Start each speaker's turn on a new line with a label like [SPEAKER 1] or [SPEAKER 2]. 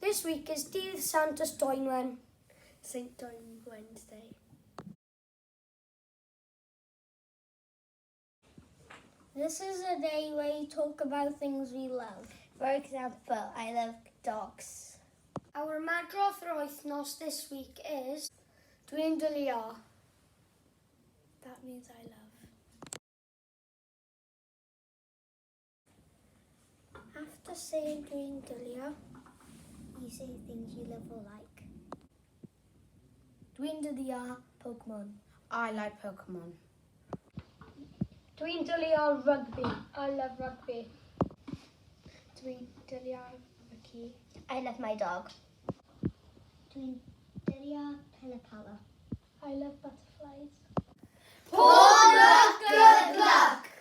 [SPEAKER 1] This week is Dydd Santes Dwynwen, St. Dwynwen's Day.
[SPEAKER 2] This is a day where you talk about things we love. For example, I love dogs.
[SPEAKER 1] Our ymadrodd yr wythnos this week is dwlu. That means I love.
[SPEAKER 2] After saying dwlu, you say things you love or like.
[SPEAKER 1] Dwlu Pokemon.
[SPEAKER 3] I like Pokemon.
[SPEAKER 1] Dwlu rugby. I love rugby. Dwlu Ricky.
[SPEAKER 2] I love my dog. Dwlu Pella.
[SPEAKER 1] I love butterflies.
[SPEAKER 3] Good luck!